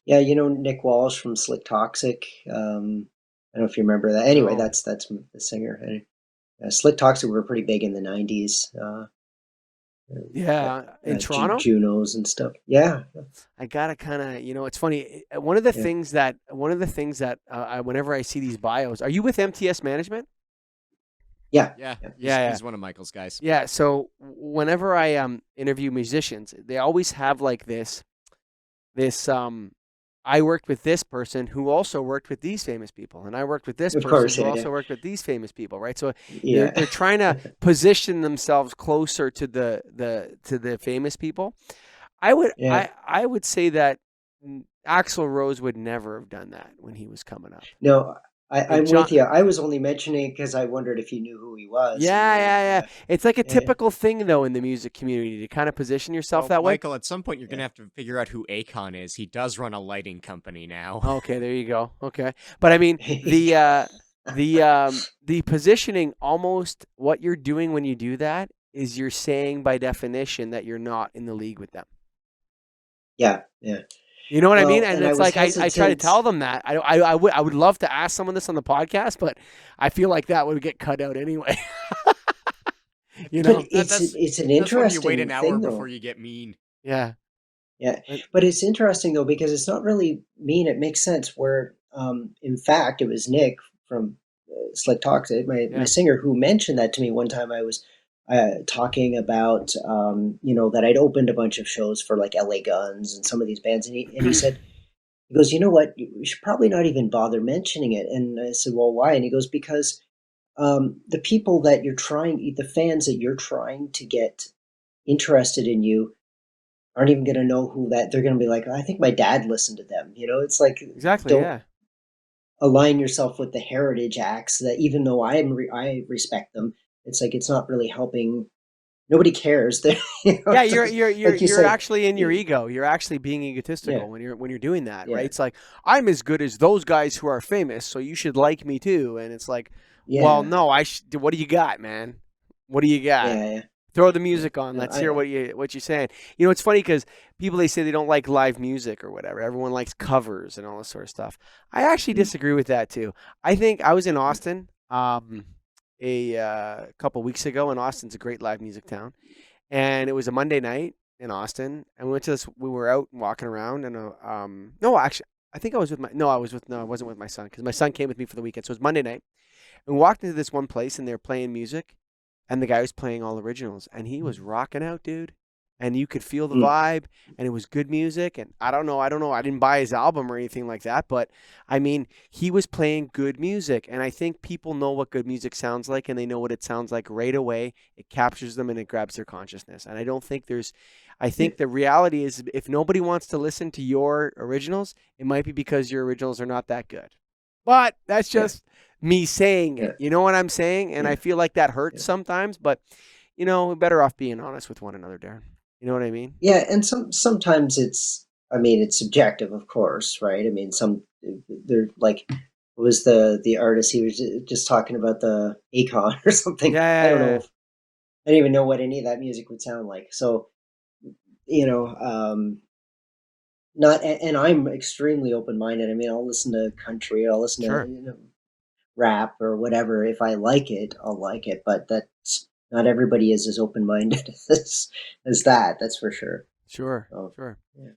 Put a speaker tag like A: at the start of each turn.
A: Yeah, Nick Walsh from Slick Toxic. I don't know if you remember that. Anyway,
B: No.
A: that's the singer. And Slick Toxic were pretty big in the '90s.
B: Yeah, in Toronto.
A: Junos and stuff. Yeah,
B: I gotta kind of, it's funny.
A: yeah,
B: One of the things that whenever I see these bios, are you with MTS Management?
A: yeah,
C: Yeah,
A: yeah.
B: Yeah, yeah,
C: he's one of Michael's guys.
B: yeah. So whenever I interview musicians, they always have like this. I worked with this person who also worked with these famous people, and I worked with this
A: Of
B: person
A: course,
B: who
A: yeah, yeah,
B: also worked with these famous people, right? So they're
A: yeah,
B: they're trying to position themselves closer to the famous people. I would
A: yeah.
B: I would say that Axl Rose would never have done that when he was coming up.
A: No,
B: And
A: I'm with
B: John,
A: you. I was only mentioning it because I wondered if you knew who he was, and
B: yeah,
A: then
B: yeah, yeah. It's like a
A: yeah,
B: typical thing though in the music community to kind of position yourself
C: Well,
B: that way.
C: Michael, at some point you're
A: yeah,
C: gonna have to figure out who Akon is. He does run a lighting company now.
B: Okay, there you go. Okay, but I mean the positioning, almost what you're doing when you do that is you're saying by definition that you're not in the league with them.
A: yeah, yeah.
B: You know what I mean?
A: Well,
B: And
A: and I
B: it's
A: was
B: like I try to
A: hesitant,
B: tell them that. I would love to ask someone this on the podcast, but I feel like that would get cut out anyway. you
A: but
B: know?
A: it's an
C: That's when you wait
A: interesting
C: an hour
A: thing,
C: before
A: though.
C: you get mean.
B: Yeah.
A: Yeah,
B: But,
A: but it's interesting though because it's not really mean. It makes sense. Where, in fact, it was Nick from Slick Toxic, my
B: yeah.
A: singer, who mentioned that to me one time. I was talking about, that I'd opened a bunch of shows for like LA Guns and some of these bands, and he said, he goes, you know what, you should probably not even bother mentioning it. And I said, well, why? And he goes, because the people that you're trying, the fans that you're trying to get interested in you aren't even going to know who that. They're going to be like, I think my dad listened to them. It's like,
B: Exactly,
A: don't
B: yeah.
A: align yourself with the heritage acts that, even though I respect them, it's like it's not really helping. Nobody cares.
B: Yeah,
A: It doesn't, like you
B: you're
A: say.
B: actually in your ego. You're actually being egotistical
A: Yeah,
B: when you're doing that, right?
A: yeah,
B: It's like I'm as good as those guys who are famous, so you should like me too. And it's like, well,
A: yeah,
B: no, what do you got, man? What do you got?
A: yeah, yeah,
B: Throw the
A: yeah.
B: music on.
A: No,
B: Let's hear what you're saying. It's funny because people, they say they don't like live music or whatever. Everyone likes covers and all this sort of stuff. I actually
A: mm,
B: disagree with that too. I think I was in Austin a couple weeks ago, and Austin's a great live music town. And it was a Monday night in Austin, and we went to this. We were out walking around, and no, actually, I think I was with my no, I was with no, I wasn't with my son because my son came with me for the weekend. So it was Monday night, and we walked into this one place, and they were playing music, and the guy was playing all originals, and he was rocking out, dude. And you could feel the
A: mm,
B: vibe, and it was good music. And I don't know, I didn't buy his album or anything like that, but I mean, he was playing good music, and I think people know what good music sounds like, and they know what it sounds like right away. It captures them and it grabs their consciousness. And I don't think there's, I
A: yeah,
B: think the reality is, if nobody wants to listen to your originals, it might be because your originals are not that good. But that's
A: yeah,
B: just me saying
A: yeah,
B: it. You know what I'm saying? And I
A: yeah,
B: feel like that hurts
A: yeah.
B: sometimes, but we're better off being honest with one another, Darren. You know what I mean?
A: Yeah, and sometimes it's. I mean, it's subjective, of course, right? I mean, they're like, what was the artist he was just talking about, the Akon or something?
B: Yeah,
A: I
B: yeah,
A: don't
B: yeah,
A: know.
B: yeah.
A: I don't even know what any of that music would sound like. So, you know, not, and I'm extremely open minded. I mean, I'll listen to country, I'll listen to,
B: Sure.
A: rap or whatever. If I like it, I'll like it. But that's not everybody is as open minded as that. That's for sure.
B: Sure.
A: So,
B: Sure.
A: yeah.